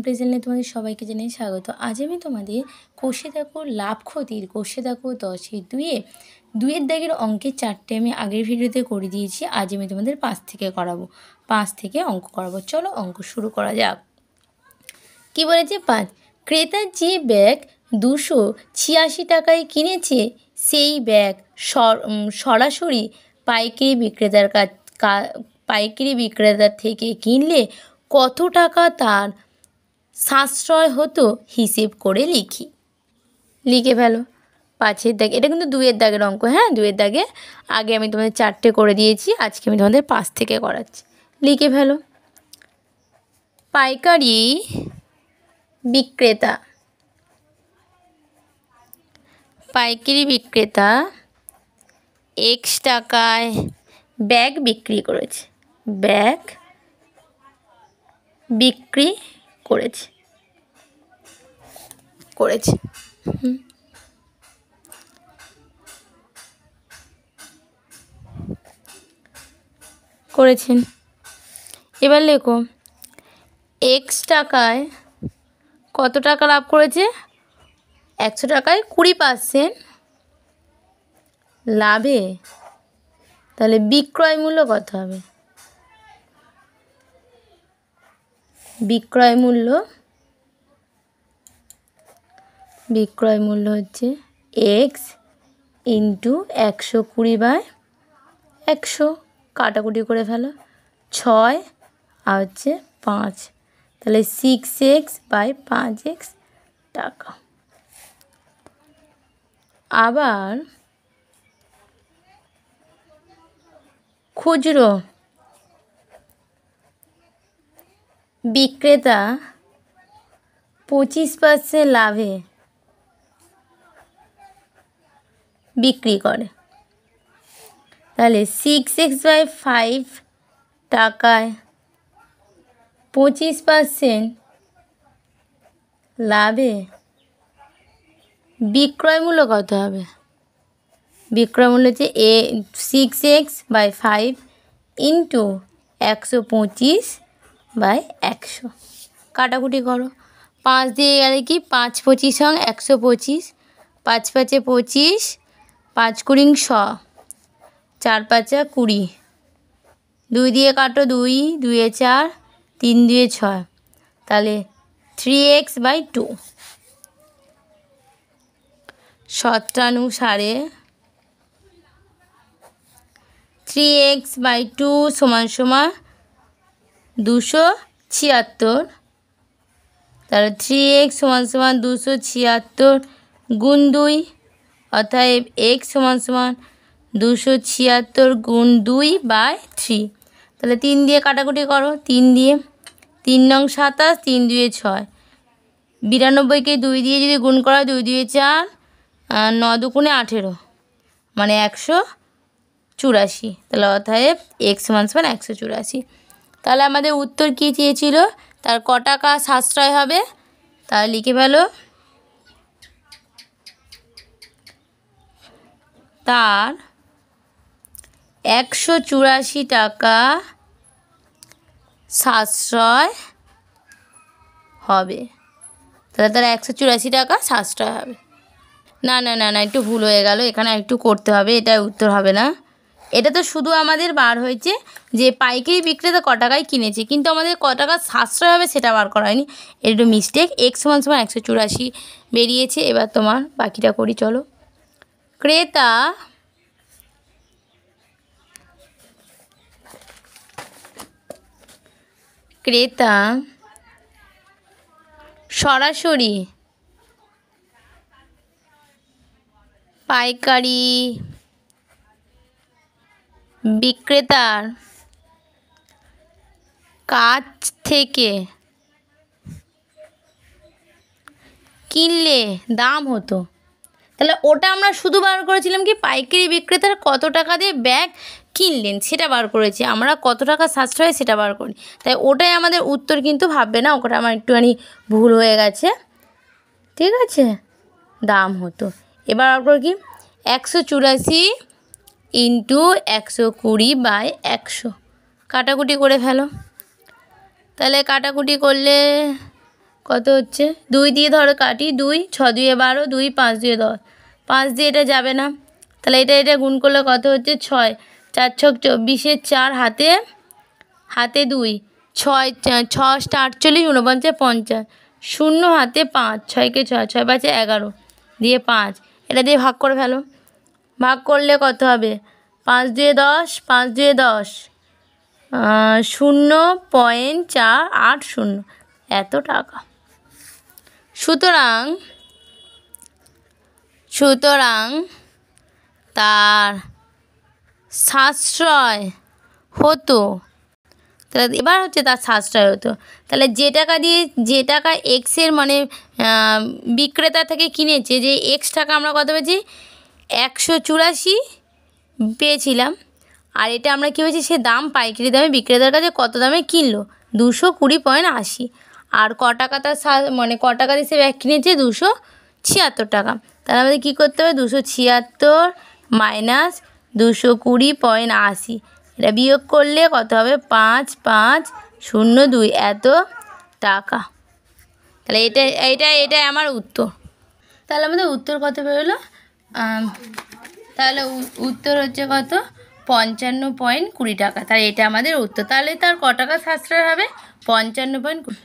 প্রেজেন্টে তোমাদের সবাইকে জানাই স্বাগত। আজ আমি তোমাদের কষে দেখো লাভ ক্ষতির কষে দেখো 10-2 দুইয়ের দাগের অঙ্কের 4টে আমি আগের ভিডিওতে করে দিয়েছি। আজ আমি তোমাদের 5 থেকে করাবো, 5 থেকে অঙ্ক করাবো। চলো অঙ্ক শুরু করা যাক। কি বলেছে? 5, ক্রেতা যে ব্যাগ 286 টাকায় কিনেছে সেই ব্যাগ সরাসরি পাইকারি বিক্রেতার থেকে কিনলে কত টাকা তার সাশ্রয় হতো হিসেব করে লিখে ফেলো। 5-এর দাগে, এটা কিন্তু 2-এর দাগের অঙ্ক। হ্যাঁ, 2-এর দাগে আগে আমি তোমাদের 4টে করে দিয়েছি, আজকে আমি তোমাদের 5 থেকে করাচ্ছি। লিখে ফেলো। পাইকারি বিক্রেতা x টাকায় ব্যাগ বিক্রি করেছে। করেছেন। এবার লেখো x টাকায় কত টাকা লাভ করেছে? 100 টাকায় 20% লাভে, তাহলে বিক্রয় মূল্য কত হবে? বিক্রয় মূল্য হচ্ছে x ইন্টু 120/100, কাটাকুটি করে ফেলো। 6 আর হচ্ছে 5, তাহলে 6x/5x টাকা। আবার খুচরো বিক্রেতা 25% লাভে বিক্রি করে, তাহলে 6x/5 টাকায় 25% লাভে বিক্রয় মূল্য কত হবে? বিক্রয় মূল্য হচ্ছে 6x/5 ইন্টু 125/100, কাটাকুটি করো। 5 দিয়ে গেলে কি 5×25 125, 5×5 25, 5×20 100, 4×5 20, 2 দিয়ে কাটো 2, 2 এ 4, 3 2 6, তাহলে 3x/2। শতানুসারে 3x/2 = 276, তাহলে 3x = 276 গুণ 2, অর্থাৎ x = 276 গুণ 2/3, তাহলে 3 দিয়ে কাটাকুটি করো। 3 দিয়ে 3 নং 27, 3 2 6, 92কে 2 দিয়ে যদি গুণ করা 2 2 4, 9 2 18, মানে 184, তাহলে অতএব x = 184। তাহলে আমাদের উত্তর কী চেয়েছিল? তার ক টাকা সাশ্রয় হবে? তাহলে লিখে ফেলো। তার 184 টাকা সাশ্রয় হবে। তাহলে তার 184 টাকা সাশ্রয় হবে। না, একটু ভুল হয়ে গেল, এখানে একটু করতে হবে, এটা উত্তর হবে না। এটা তো শুধু আমাদের বার হয়েছে যে পাইকারি বিক্রেতা ক টাকায় কিনেছে, কিন্তু আমাদের ক টাকা সাশ্রয় হবে সেটা বার করা হয়নি। এটা একটু মিস্টেক। x = 184 বেরিয়েছে। এবার তোমার বাকিটা করি, চলো। ক্রেতা সরাসরি পাইকারি বিক্রেতার কাছ থেকে কিনলে দাম হতো। তাহলে ওটা আমরা শুধু বার করেছিলাম কি পাইকারি বিক্রেতার কত টাকা দিয়ে ব্যাগ কিনলেন সেটা বার করেছি, আমরা কত টাকা সাশ্রয় সেটা বার করি। তাই ওটাই আমাদের উত্তর, কিন্তু ভাববে না ওটা আমার একটুখানি ভুল হয়ে গেছে, ঠিক আছে? দাম হতো। এবার আপনার কি 184 ইন্টু 120/100, কাটাকুটি করে ফেলো। তাহলে কাটাকুটি করলে কত হচ্ছে 2 দিয়ে ধরো কাটি 2 6 2 12 2 5 2 10 5 দিয়ে এটা যাবে না তাহলে এটা গুণ করলে কত হচ্ছে 6 4 6 24 4 হাতে 2 6 6 48 49 50 শূন্য হাতে 5 6 6 6 5 11 দিয়ে 5 এটা দিয়ে ভাগ করে ফেলো ভাগ করলে কত হবে 5 দিয়ে 10 5 দিয়ে 10 0.480 এত টাকা সুতরাং তার সাশ্রয় হতো তাহলে এবার হচ্ছে তার সাশ্রয় হতো তাহলে যে টাকা এক্সের মানে বিক্রেতা থেকে কিনেছে যে এক্স টাকা আমরা কত পেয়েছি 184 পেয়েছিলাম আর এটা আমরা কী হয়েছে সে দাম পাইকারি দামে বিক্রেতার কাছে কত দামে কিনলো 220.80 আর ক টাকা তার মানে ক টাকা দিয়ে সে ব্যাগ কিনেছে 276 টাকা তাহলে আমাদের কী করতে হবে 276 মাইনাস 220.80 এটা বিয়োগ করলে কত হবে 5502 এত টাকা তাহলে এটা আমার উত্তর তাহলে আমাদের উত্তর কত বেরোলো তাহলে উত্তর হচ্ছে কত 55.20 টাকা তাহলে এটা আমাদের উত্তর তাহলে তার ক টাকা সাশ্রয় হবে 55.20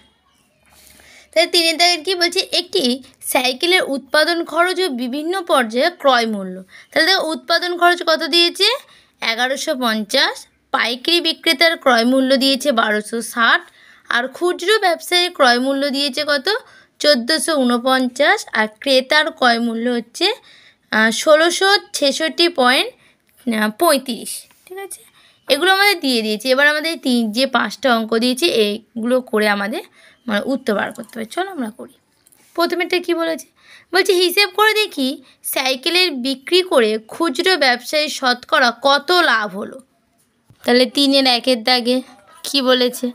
তাহলে 3 দাগের কী বলছে একটি সাইকেলের উৎপাদন খরচ ও বিভিন্ন পর্যায়ে ক্রয় মূল্য তাহলে দেখো উৎপাদন খরচ কত দিয়েছে 1150 পাইকারি বিক্রেতার ক্রয় মূল্য দিয়েছে 1260 আর খুচরো ব্যবসায়ীর ক্রয় মূল্য দিয়েছে কত 1449 আর ক্রেতার ক্রয় মূল্য হচ্ছে 1666.35 ঠিক আছে এগুলো আমাদের দিয়ে দিয়েছে এবার আমাদের যে 5টা অঙ্ক দিয়েছে এইগুলো করে আমাদের মানে উত্তর বার করতে হবে চলো আমরা করি প্রথমেরটা কী বলেছে বলছে হিসেব করে দেখি সাইকেলের বিক্রি করে খুচরো ব্যবসায়ী শতকরা কত লাভ হলো তাহলে 3-এর 1-এর দাগে কী বলেছে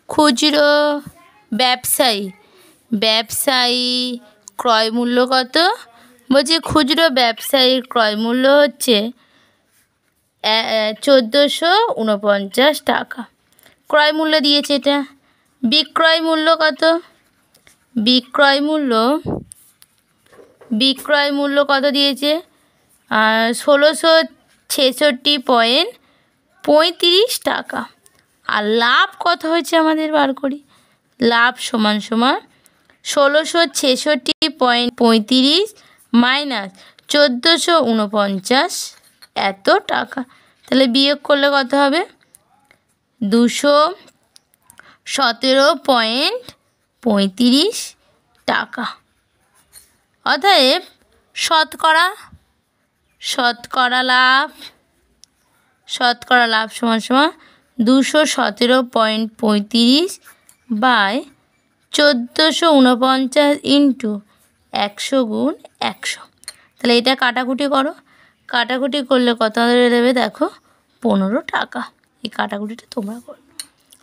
খুচরো ব্যবসায়ী ক্রয় মূল্য কত বলছে খুচরো ব্যবসায়ীর ক্রয় মূল্য হচ্ছে 1449 টাকা ক্রয় মূল্য দিয়েছে এটা বিক্রয় মূল্য কত বিক্রয় মূল্য কত দিয়েছে 1666.35 টাকা আর লাভ কত হয়েছে আমাদের বার করি লাভ সমান 1666.35 মাইনাস 1449 এত টাকা তাহলে বিয়োগ করলে কত হবে 217.35 টাকা অতএব শতকরা লাভ সমান 217.35 বাই 1449 ইন্টু 100 গুণ 100 তাহলে এটা কাটাকুটি করো কাটাকুটি করলে কত দেবে দেখো 15 টাকা এই কাটাকুটিটা তোমরা করো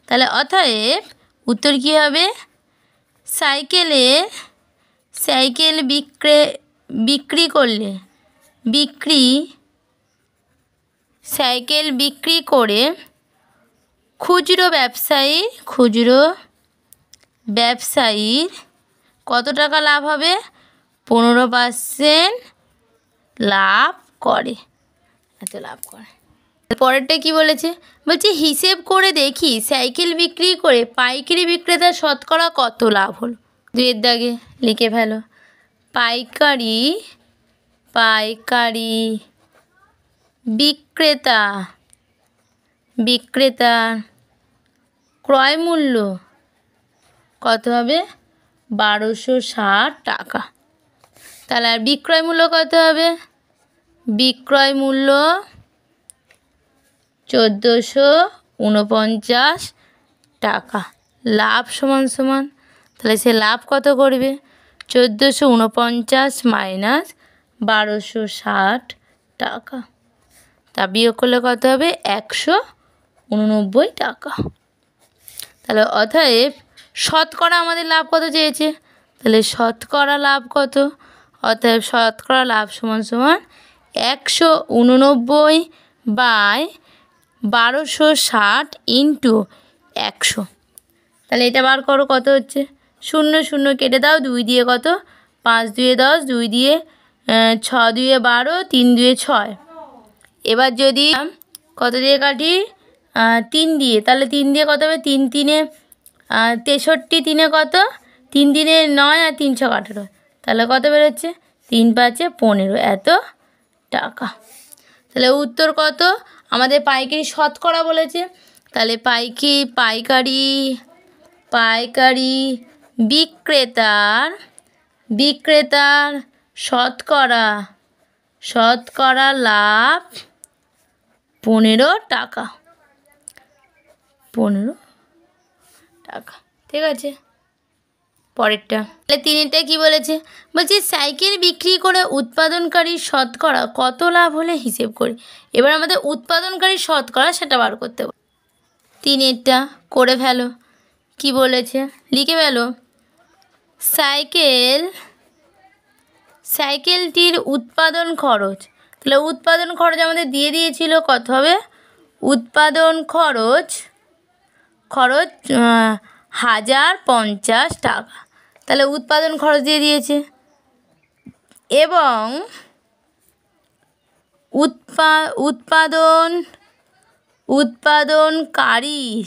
তাহলে অতএব উত্তর কী হবে সাইকেল বিক্রি করে খুচরো ব্যবসায়ীর কত টাকা লাভ হবে 15% লাভ করে এত লাভ করে পরেরটা কি বলেছে বলছে হিসেব করে দেখি সাইকেল বিক্রি করে পাইকারি বিক্রেতার শতকরা কত লাভ হলো 2-এর দাগে লিখে ফেলো পাইকারি বিক্রেতার ক্রয় মূল্য কত হবে 1260 টাকা তাহলে আর বিক্রয় মূল্য কত হবে বিক্রয় মূল্য 1449 টাকা লাভ সমান তাহলে সে লাভ কত করবে 1449 মাইনাস 1260 টাকা তা বিয়োগ করলে কত হবে 189 টাকা তাহলে অতএব শতকরা আমাদের লাভ কত চেয়েছে তাহলে শতকরা লাভ কত অতএব শতকরা লাভ সমান 189 বাই 1260 ইন্টু 100 তাহলে এটা বার করো, কত হচ্ছে? 0 0 কেটে দাও, 2 দিয়ে কত? 5 2 10, 2 দিয়ে 6 2 12, 3 2 6। এবার যদি কত দিয়ে কাটি? 3 দিয়ে, তাহলে 3 দিয়ে কত হবে? 3 3 63, 3 কত? 3 3 9 আর 3 6 18, তাহলে কত বেরোচ্ছে? 3 5 15, এত টাকা। তাহলে উত্তর কত? আমাদের পাইকারি শতকরা বলেছে, তাহলে পাইকারি বিক্রেতার শতকরা লাভ 15 টাকা। 15 টাকা, ঠিক আছে। পরেরটা, তাহলে তিনটা কি বলেছে? বলছি সাইকেল বিক্রি করে উৎপাদনকারী শতকরা কত লাভ হলে হিসেব করি। এবার আমাদের উৎপাদনকারী শতকরা সেটা বার করতে হবে। তিনেরটা করে ফেলো, কি বলেছে লিখে ফেলো। সাইকেলটির উৎপাদন খরচ, তাহলে উৎপাদন খরচ আমাদের দিয়ে দিয়েছিল, কত হবে? উৎপাদন খরচ 1050 টাকা। তাহলে উৎপাদন খরচ দিয়ে দিয়েছে, এবং উৎপাদনকারীর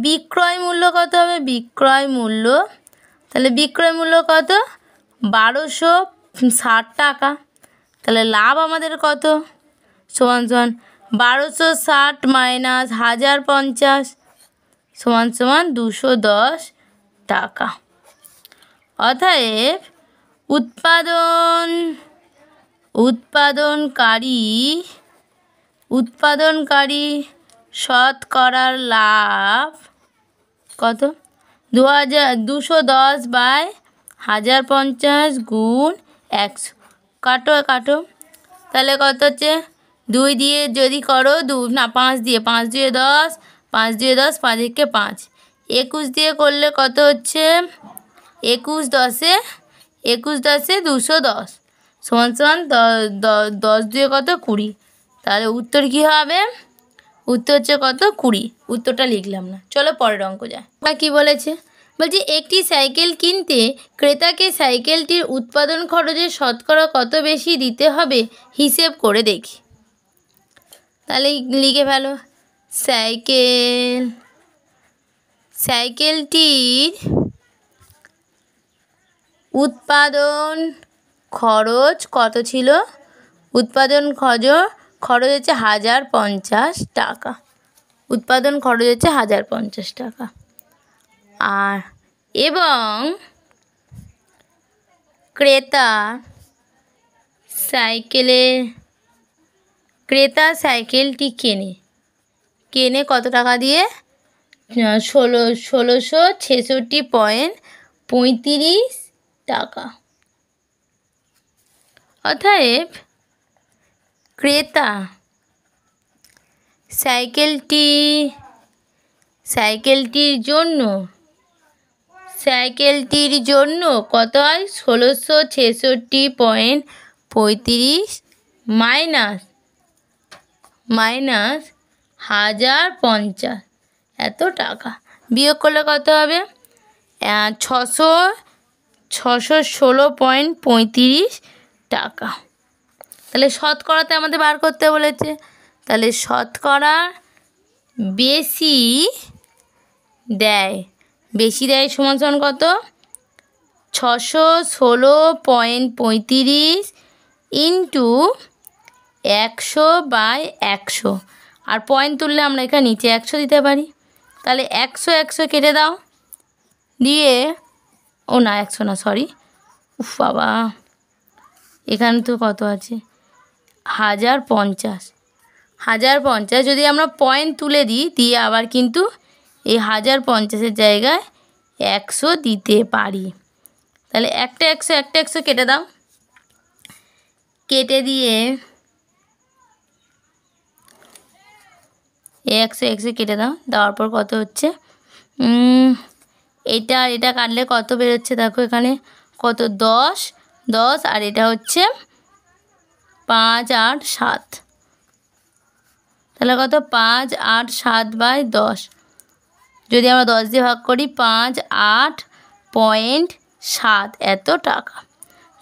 বিক্রয় মূল্য কত হবে? বিক্রয় মূল্য, তাহলে বিক্রয় মূল্য কত? 1260 টাকা। তাহলে লাভ আমাদের কত? সমান 1260 মাইনাস 1050 সমান 210 টাকা। অতএব উৎপাদনকারী শতকরার লাভ কত? 210 বাই 1050 গুণ 100, কাটো। তাহলে কত হচ্ছে? 2 দিয়ে যদি করো 5 দিয়ে 5 2 10, 5 2 10, 5 1 5, 21 দিয়ে করলে কত হচ্ছে? 21 10 210 সমান 10 দিয়ে কত? 20। তাহলে উত্তর কি হবে? উত্তর হচ্ছে কত? 20। উত্তরটা লিখলাম না, চলো পরের অঙ্ক যায়। কি বলেছে? বলছি একটি সাইকেল কিনতে ক্রেতাকে সাইকেলটির উৎপাদন খরচের শতকরা কত বেশি দিতে হবে হিসেব করে দেখি। তাহলে লিখে ফেলো, সাইকেলটির উৎপাদন খরচ কত ছিল? উৎপাদন খরচ হচ্ছে 1050 টাকা। উৎপাদন খরচ হচ্ছে 1050 টাকা। আর এবং ক্রেতা সাইকেলটি কেনে কত টাকা দিয়ে? 1666.35 টাকা। অতএব ক্রেতা সাইকেলটির জন্য কত হয়? 1666.35 মাইনাস 1050, এত টাকা বিয়োগ করলে কত হবে? 616.35 টাকা। তাহলে শতকরাতে আমাদের বার করতে বলেছে, তাহলে শতকরা বেশি দেয় সমান কত? 616.35 ইন্টু 100/100, আর পয়েন্ট তুললে আমরা এখানে নিচে 100 দিতে পারি। তাহলে 100 কেটে দাও, দিয়ে 100 না, সরি, বাবা, এখানে তো কত আছে? 1050 যদি আমরা পয়েন্ট তুলে দিয়ে আবার কিন্তু এই 1050 জায়গায় 100 দিতে পারি। তাহলে একটা 100 কেটে দাও, কেটে দিয়ে 100 কেটে দাও, দেওয়ার পর কত হচ্ছে? এটা কাটলে কত বেরোচ্ছে? দেখো এখানে কত? 10 আর এটা হচ্ছে 5 8 7, তাহলে কত? 5 8 7/10, যদি আমরা 10 দিয়ে ভাগ করি 5, 8.7 এত টাকা।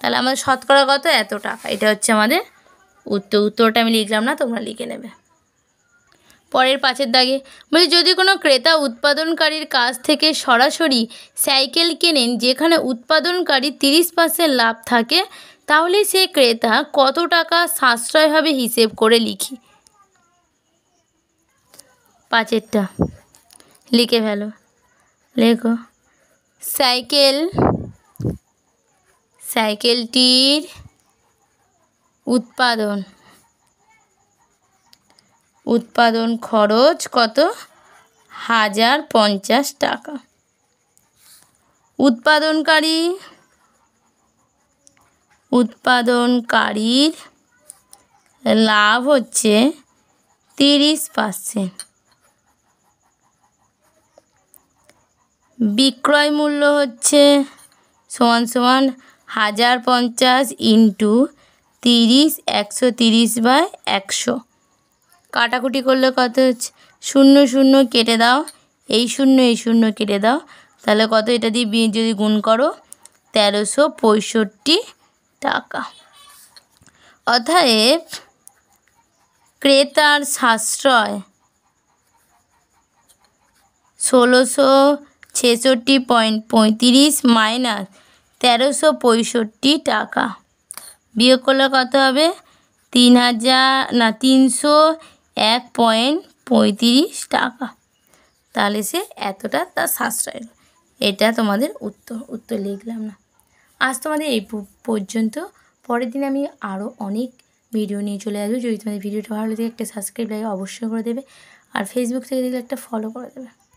তাহলে আমাদের শতকরা কত? এত টাকা। এটা হচ্ছে আমাদের উত্তরটা আমি লিখলাম না, তোমরা লিখে নেবে। পরের 5-এর দাগে বলি, যদি কোনো ক্রেতা উৎপাদনকারীর কাছ থেকে সরাসরি সাইকেল কেনেন যেখানে উৎপাদনকারী 30% লাভ থাকে, তাহলে সেই ক্রেতা কত টাকা সাশ্রয় হবে হিসেব করে লিখি। 5-এরটা লিখে ফেলো, লেখো সাইকেলটির উৎপাদন খরচ কত? 1050 টাকা। উৎপাদনকারীর লাভ হচ্ছে 30%। বিক্রয় মূল্য হচ্ছে সমান 1050 ইন্টু 30, 130/100। কাটাকুটি করলে কত হচ্ছে? 0 0 কেটে দাও, এই 0 এই 0 কেটে দাও, তাহলে কত? এটা দিয়ে যদি গুণ করো 1365 টাকা। অতএব ক্রেতার সাশ্রয় 1666.35 মাইনাস 1365 টাকা। বিয়োগ করলে কত হবে? 301.35 টাকা। তাহলে সে এতটা তার সাশ্রয়। এটা তোমাদের উত্তর লিখলাম না। আজ তোমাদের এই পর্যন্ত। পরের দিন আমি আরও অনেক ভিডিও নিয়ে চলে আসবো। যদি তোমাদের ভিডিওটা ভালো লাগে একটা সাবস্ক্রাইব লাগে অবশ্যই করে দেবে, আর ফেসবুক থেকে দেখলে একটা ফলো করে দেবে।